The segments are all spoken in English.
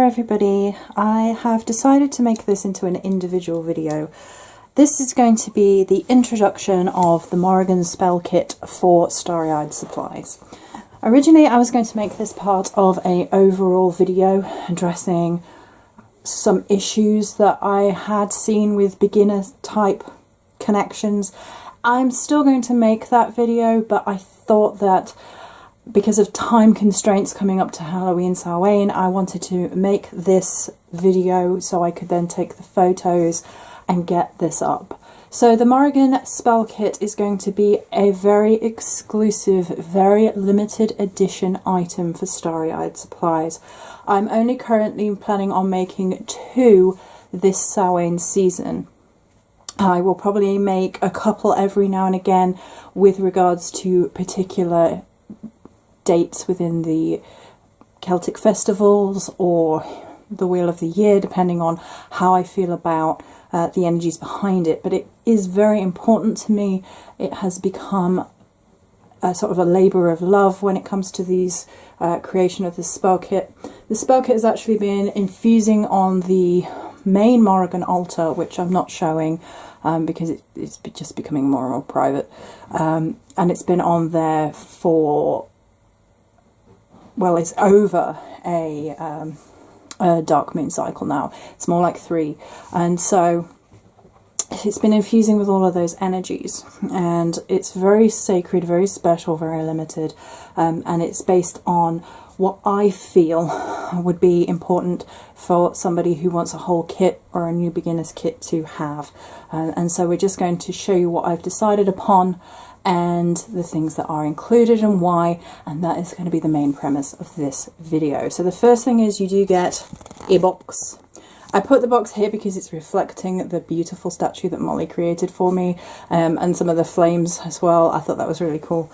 there everybody, I have decided to make this into an individual video. This is going to be the introduction of the Morrigan spell kit for Starry Eyed Supplies. Originally I was going to make this part of an overall video addressing some issues that I had seen with beginner type connections. I'm still going to make that video, but I thought that because of time constraints coming up to Halloween Samhain, I wanted to make this video so I could then take the photos and get this up. So the Morrigan spell kit is going to be a very exclusive, very limited edition item for Starry Eyed Supplies. I'm only currently planning on making 2 this Samhain season. I will probably make a couple every now and again with regards to particular dates within the Celtic festivals or the Wheel of the Year, depending on how I feel about the energies behind it. But it is very important to me. It has become a sort of a labour of love when it comes to these creation of this spell kit. The spell kit has actually been infusing on the main Morrigan altar, which I'm not showing because it's just becoming more and more private, and it's been on there for, well, it's over a dark moon cycle now. It's more like 3, and so it's been infusing with all of those energies, and it's very sacred, very special, very limited, and it's based on what I feel would be important for somebody who wants a whole kit or a new beginner's kit to have. And so we're just going to show you what I've decided upon and the things that are included and why, and that is going to be the main premise of this video. So the first thing is you do get a box. I put the box here because it's reflecting the beautiful statue that Molly created for me, and some of the flames as well. I thought that was really cool.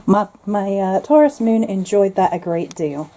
My Taurus moon enjoyed that a great deal.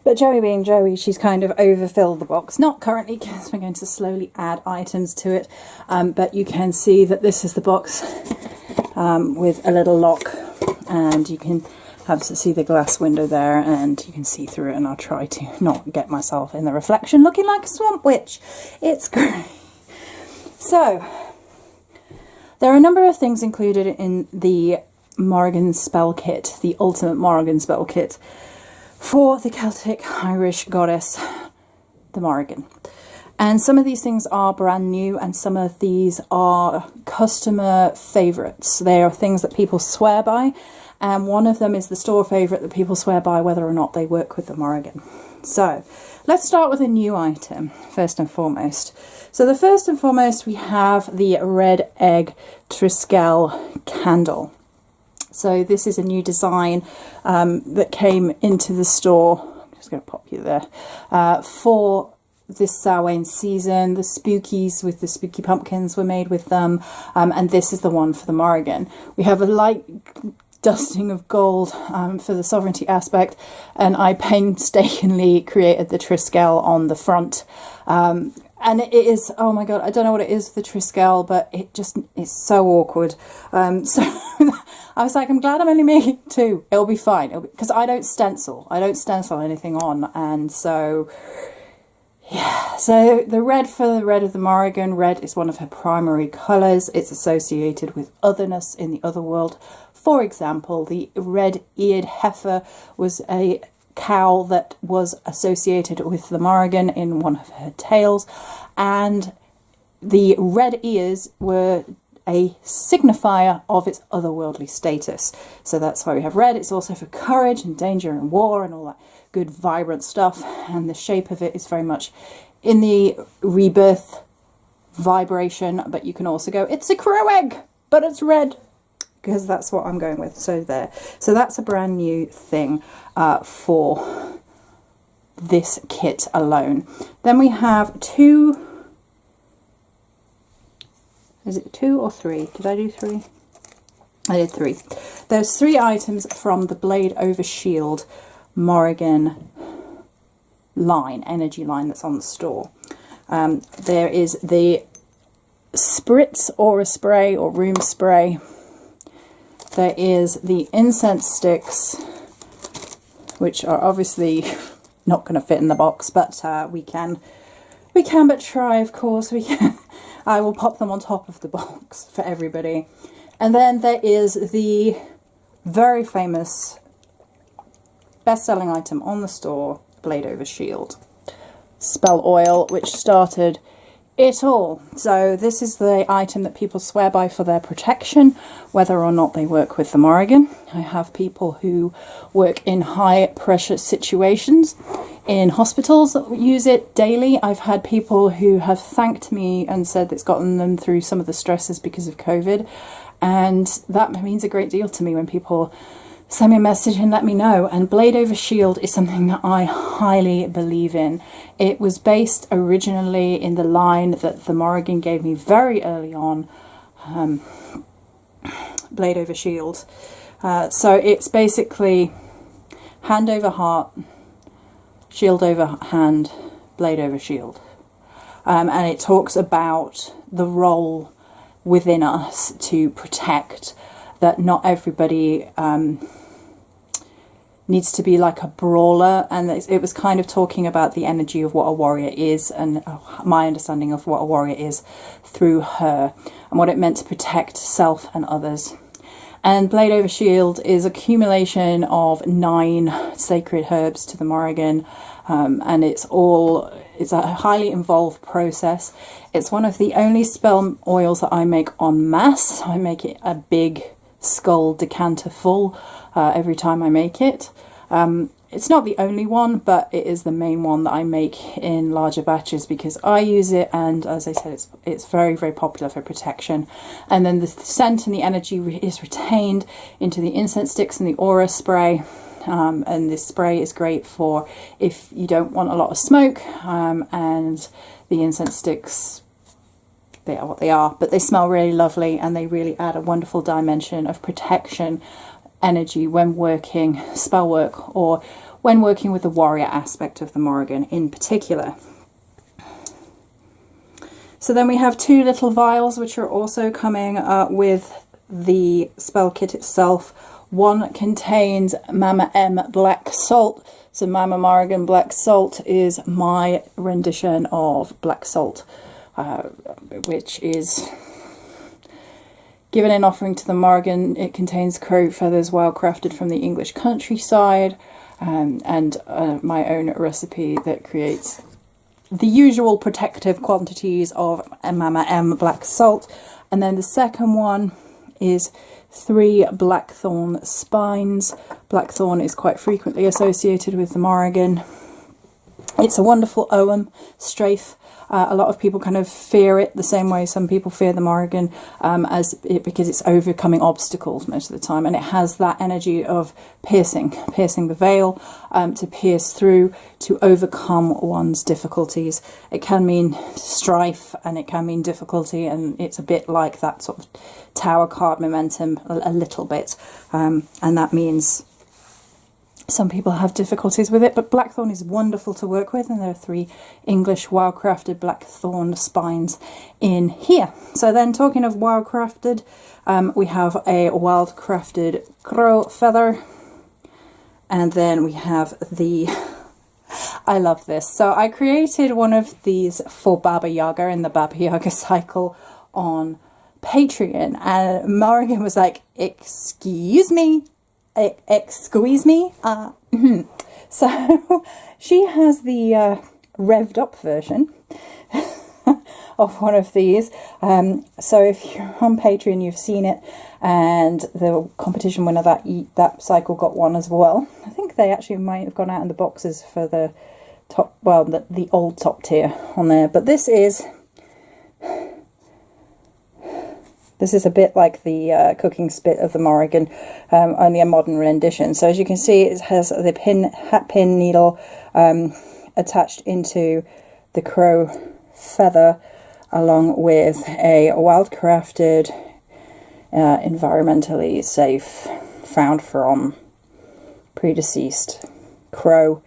But Joey being Joey, she's kind of overfilled the box. Not currently, because we're going to slowly add items to it, but you can see that this is the box with a little lock, and you can have to see the glass window there, and you can see through it, and I'll try to not get myself in the reflection looking like a swamp witch. It's great. So there are a number of things included in the Morrigan spell kit, the ultimate Morrigan spell kit for the Celtic Irish goddess, the Morrigan. And some of these things are brand new, and some of these are customer favourites. They are things that people swear by, and one of them is the store favourite that people swear by whether or not they work with the Morrigan. So let's start with a new item first and foremost. So the first and foremost, we have the red egg Triskel candle. So this is a new design that came into the store. I'm just going to pop you there for this Samhain season. The spookies with the spooky pumpkins were made with them, and this is the one for the Morrigan. We have a light dusting of gold for the sovereignty aspect, and I painstakingly created the Triskel on the front. And it is, oh my god, I don't know what it is with the Triskel, but it just is so awkward. So I was like, I'm glad I'm only making 2. It'll be fine, because I don't stencil. I don't stencil anything on, and so yeah. So the red for the red of the Morrigan, red is one of her primary colours. It's associated with otherness in the other world. For example, the red-eared heifer was a cow that was associated with the Morrigan in one of her tales, and the red ears were a signifier of its otherworldly status. So that's why we have red. It's also for courage and danger and war and all that good vibrant stuff, and the shape of it is very much in the rebirth vibration, but you can also go, it's a crow egg, but it's red, because that's what I'm going with. So there. So that's a brand new thing for this kit alone. Then we have 2, is it 2 or 3? Did I do 3? I did 3. There's 3 items from the Blade Over Shield Morrigan line, energy line that's on the store. There is the Spritz Aura Spray or Room Spray. There is the Incense Sticks, which are obviously not going to fit in the box, but we can but try, of course. We can. I will pop them on top of the box for everybody. And then there is the very famous best-selling item on the store, Blade Over Shield spell oil, which started it all. So this is the item that people swear by for their protection, whether or not they work with the Morrigan. I have people who work in high pressure situations in hospitals that use it daily. I've had people who have thanked me and said it's gotten them through some of the stresses because of COVID, and that means a great deal to me when people send me a message and let me know. And Blade Over Shield is something that I highly believe in. It was based originally in the line that the Morrigan gave me very early on, Blade Over Shield. So it's basically hand over heart, shield over hand, blade over shield. And it talks about the role within us to protect, that not everybody needs to be like a brawler, and it was kind of talking about the energy of what a warrior is, and my understanding of what a warrior is through her, and what it meant to protect self and others. And Blade Over Shield is accumulation of 9 sacred herbs to the Morrigan, and it's a highly involved process. It's one of the only spell oils that I make en masse. I make it a big skull decanter full every time I make it. It's not the only one, but it is the main one that I make in larger batches because I use it, and as I said, it's very, very popular for protection. And then the scent and the energy is retained into the incense sticks and the aura spray. And this spray is great for if you don't want a lot of smoke, and the incense sticks, they are what they are, but they smell really lovely, and they really add a wonderful dimension of protection energy when working spell work, or when working with the warrior aspect of the Morrigan in particular. So then we have 2 little vials which are also coming with the spell kit itself. One contains Mammam black salt. So Mammam Morrigan black salt is my rendition of black salt, which is given in offering to the Morrigan. It contains crow feathers, wild crafted from the English countryside, and my own recipe that creates the usual protective quantities of Mammam black salt. And then the second one is 3 blackthorn spines. Blackthorn is quite frequently associated with the Morrigan. It's a wonderful ogham strafe. A lot of people kind of fear it the same way some people fear the Morrigan, because it's overcoming obstacles most of the time, and it has that energy of piercing the veil, to pierce through, to overcome one's difficulties. It can mean strife and it can mean difficulty, and it's a bit like that sort of tower card momentum a little bit, and that means some people have difficulties with it, but blackthorn is wonderful to work with, and there are 3 English wildcrafted blackthorn spines in here. So then, talking of wildcrafted, we have a wildcrafted crow feather, and then we have the... I love this. So I created one of these for Baba Yaga in the Baba Yaga cycle on Patreon, and Morrigan was like, excuse me, so she has the revved up version of one of these. So if you're on Patreon, you've seen it, and the competition winner that cycle got one as well. I think they actually might have gone out in the boxes for the top, well, the old top tier on there. But this is a bit like the cooking spit of the Morrigan, only a modern rendition. So as you can see, it has the hat pin needle attached into the crow feather, along with a wildcrafted, environmentally safe, found from predeceased crow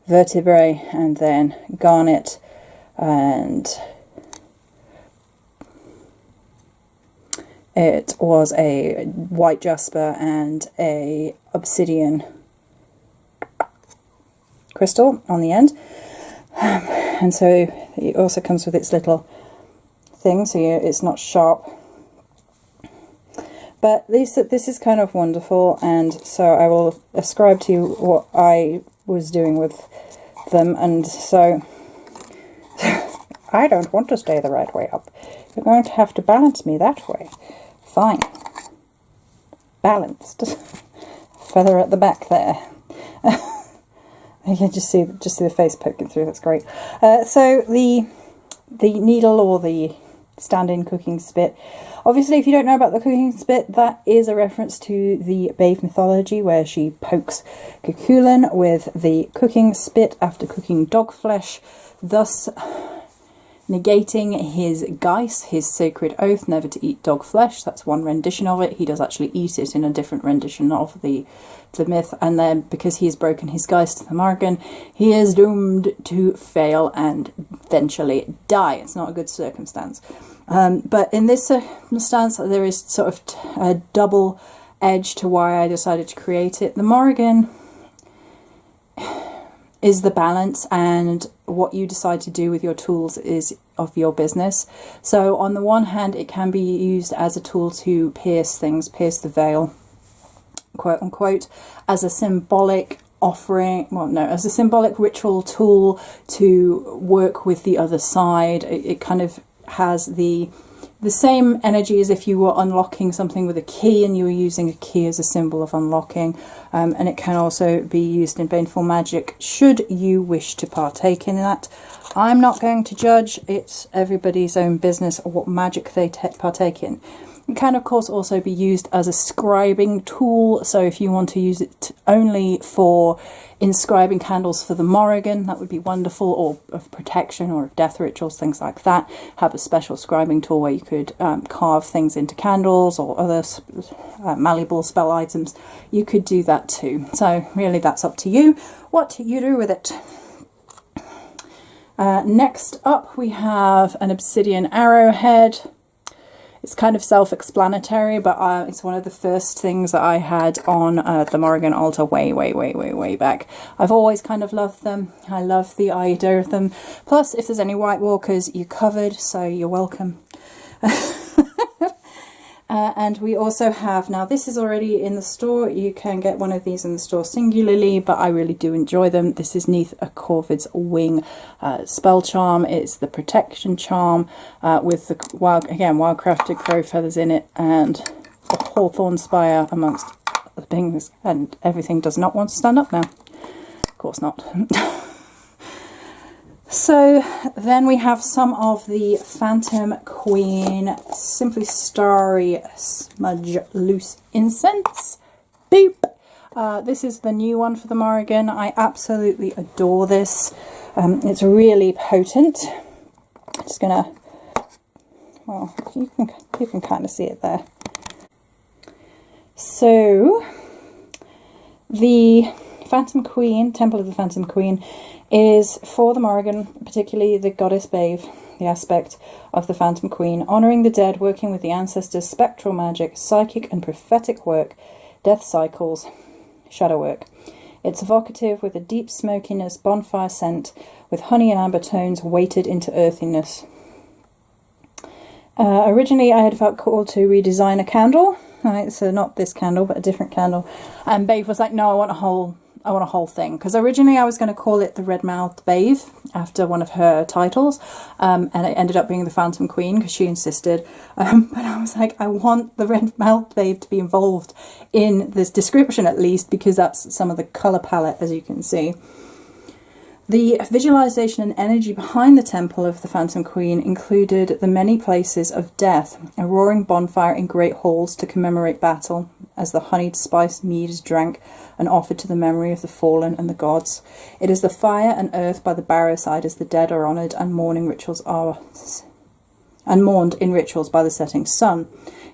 vertebrae, and then garnet and... It was a white jasper and a obsidian crystal on the end. And so it also comes with its little thing, so it's not sharp. But this is kind of wonderful, and so I will ascribe to you what I was doing with them. And so I don't want to stay the right way up. You're going to have to balance me that way. Fine. Balanced. Feather at the back there. You can just see the face poking through. That's great. So the needle, or the stand-in cooking spit. Obviously, if you don't know about the cooking spit, that is a reference to the Bave mythology, where she pokes Cuchulainn with the cooking spit after cooking dog flesh, thus negating his geis, his sacred oath never to eat dog flesh. That's one rendition of it. He does actually eat it in a different rendition of the myth, and then because he has broken his geis to the Morrigan, he is doomed to fail and eventually die. It's not a good circumstance. But in this circumstance, there is sort of a double edge to why I decided to create it. The Morrigan is the balance, and what you decide to do with your tools is of your business. So on the one hand, it can be used as a tool to pierce things, pierce the veil, quote unquote, as a symbolic offering, well no, as a symbolic ritual tool to work with the other side. It kind of has the same energy as if you were unlocking something with a key and you were using a key as a symbol of unlocking, and it can also be used in baneful magic should you wish to partake in that. I'm not going to judge. It's everybody's own business what magic they partake in. It can of course also be used as a scribing tool, so if you want to use it only for inscribing candles for the Morrigan, that would be wonderful, or of protection or of death rituals, things like that. Have a special scribing tool where you could carve things into candles or other malleable spell items. You could do that too. So really that's up to you what you do with it. Next up we have an obsidian arrowhead. It's kind of self-explanatory, but it's one of the first things that I had on the Morrigan altar way back. I've always kind of loved them. I love the idea of them. Plus, if there's any White Walkers, you're covered, so you're welcome. And we also have, now this is already in the store, you can get one of these in the store singularly, but I really do enjoy them. This is Neath a Corvid's Wing spell charm. It's the protection charm with the wildcrafted crow feathers in it, and a hawthorn spire amongst other things, and everything does not want to stand up now. Of course not. So then we have some of the Phantom Queen Simply Starry Smudge Loose Incense. Boop! This is the new one for the Morrigan. I absolutely adore this. It's really potent. I'm just gonna, well, you can kind of see it there. So the Phantom Queen, Temple of the Phantom Queen, is for the Morrigan, particularly the goddess Bave, the aspect of the Phantom Queen, honouring the dead, working with the ancestors, spectral magic, psychic and prophetic work, death cycles, shadow work. It's evocative with a deep smokiness, bonfire scent, with honey and amber tones weighted into earthiness. Originally I had felt called to redesign a candle, right? So not this candle, but a different candle. And Bave was like, no, I want a whole thing, because originally I was going to call it the Red-Mouthed Bave after one of her titles, and it ended up being the Phantom Queen because she insisted, but I was like, I want the Red-Mouthed Bave to be involved in this description at least, because that's some of the colour palette, as you can see. The visualization and energy behind the temple of the Phantom Queen included the many places of death, a roaring bonfire in great halls to commemorate battle, as the honeyed spiced mead is drank and offered to the memory of the fallen and the gods. It is the fire and earth by the barrow side as the dead are honoured and mourned in rituals by the setting sun.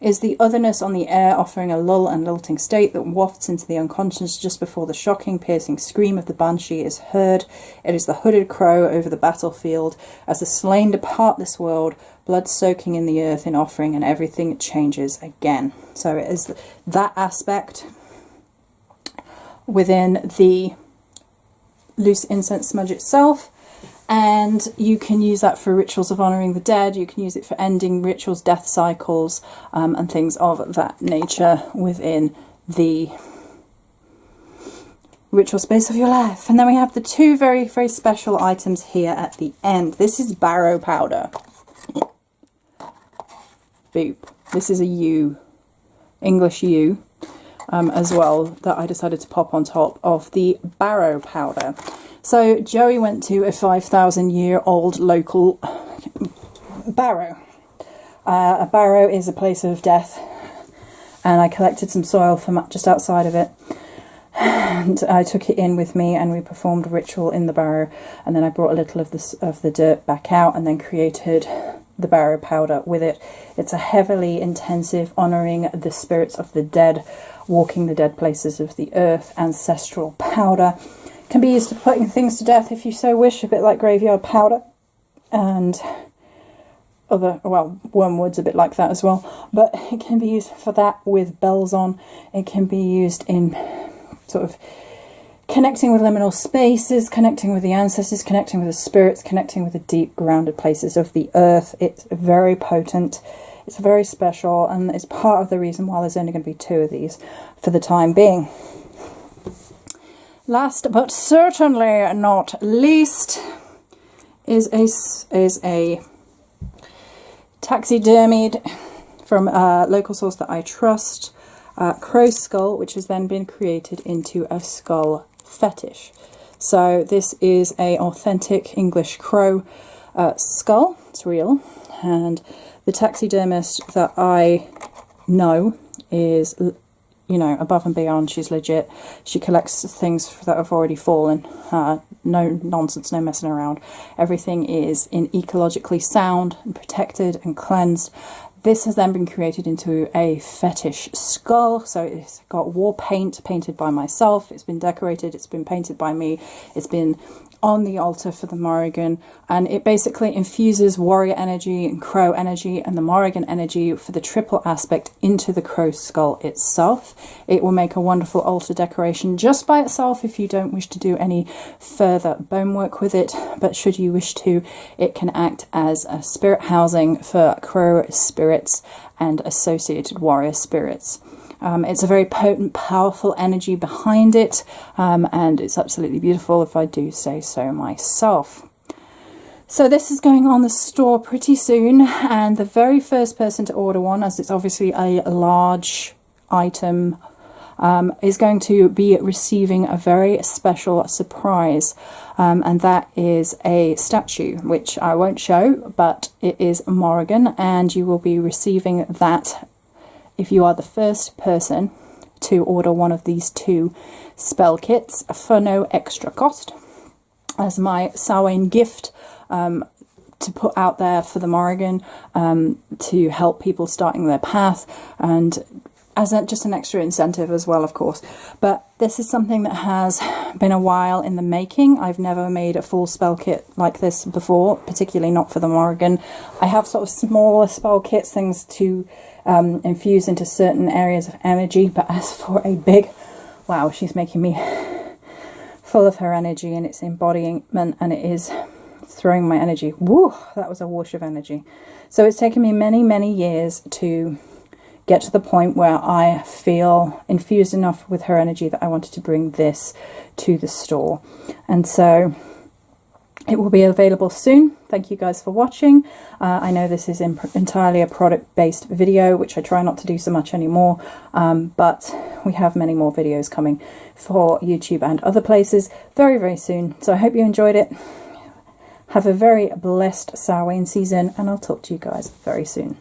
It is the otherness on the air, offering a lull and lilting state that wafts into the unconscious just before the shocking, piercing scream of the banshee is heard. It is the hooded crow over the battlefield as the slain depart this world, blood soaking in the earth in offering, and everything changes again. So it is that aspect within the loose incense smudge itself, and you can use that for rituals of honouring the dead. You can use it for ending rituals, death cycles, and things of that nature within the ritual space of your life. And then we have the two very, very special items here at the end. This is Barrow Powder. Boop. This is a U, English U, as well, that I decided to pop on top of the Barrow Powder. So Joey went to a 5,000-year-old local barrow. A barrow is a place of death, and I collected some soil from just outside of it. And I took it in with me, and we performed a ritual in the barrow, and then I brought a little of the dirt back out, and then created the Barrow Powder with it. It's a heavily intensive honouring the spirits of the dead, walking the dead places of the earth, ancestral powder. Can be used for putting things to death if you so wish, a bit like graveyard powder, and other, well, wormwood's a bit like that as well, but it can be used for that with bells on. It can be used in sort of connecting with liminal spaces, connecting with the ancestors, connecting with the spirits, connecting with the deep grounded places of the earth. It's very potent, it's very special, and it's part of the reason why there's only going to be two of these for the time being. Last but certainly not least is a taxidermied, from a local source that I trust, crow skull, which has then been created into a skull fetish. So this is a authentic English crow skull. It's real, and the taxidermist that I know is, you know, above and beyond. She's legit. She collects things that have already fallen. No nonsense, no messing around. Everything is in ecologically sound and protected and cleansed. This has then been created into a fetish skull, so it's got war paint painted by myself, it's been decorated, it's been painted by me, it's been on the altar for the Morrigan, and it basically infuses warrior energy and crow energy and the Morrigan energy for the triple aspect into the crow skull itself. It will make a wonderful altar decoration just by itself if you don't wish to do any further bone work with it, but should you wish to, it can act as a spirit housing for crow spirits and associated warrior spirits. It's a very potent, powerful energy behind it, and it's absolutely beautiful if I do say so myself. So this is going on the store pretty soon, and the very first person to order one, as it's obviously a large item, is going to be receiving a very special surprise, and that is a statue, which I won't show, but it is Morrigan, and you will be receiving that if you are the first person to order one of these two spell kits for no extra cost, as my Samhain gift to put out there for the Morrigan, to help people starting their path, and as just an extra incentive as well, of course. But this is something that has been a while in the making. I've never made a full spell kit like this before, particularly not for the Morrigan. I have sort of smaller spell kits, things to infuse into certain areas of energy, but as for a big, wow, she's making me full of her energy, and it's embodiment, and it is throwing my energy. Woo, that was a whoosh of energy. So it's taken me many, many years to get to the point where I feel infused enough with her energy that I wanted to bring this to the store. And so it will be available soon. Thank you guys for watching. I know this is entirely a product-based video, which I try not to do so much anymore, but we have many more videos coming for YouTube and other places very, very soon. So I hope you enjoyed it. Have a very blessed Samhain season, and I'll talk to you guys very soon.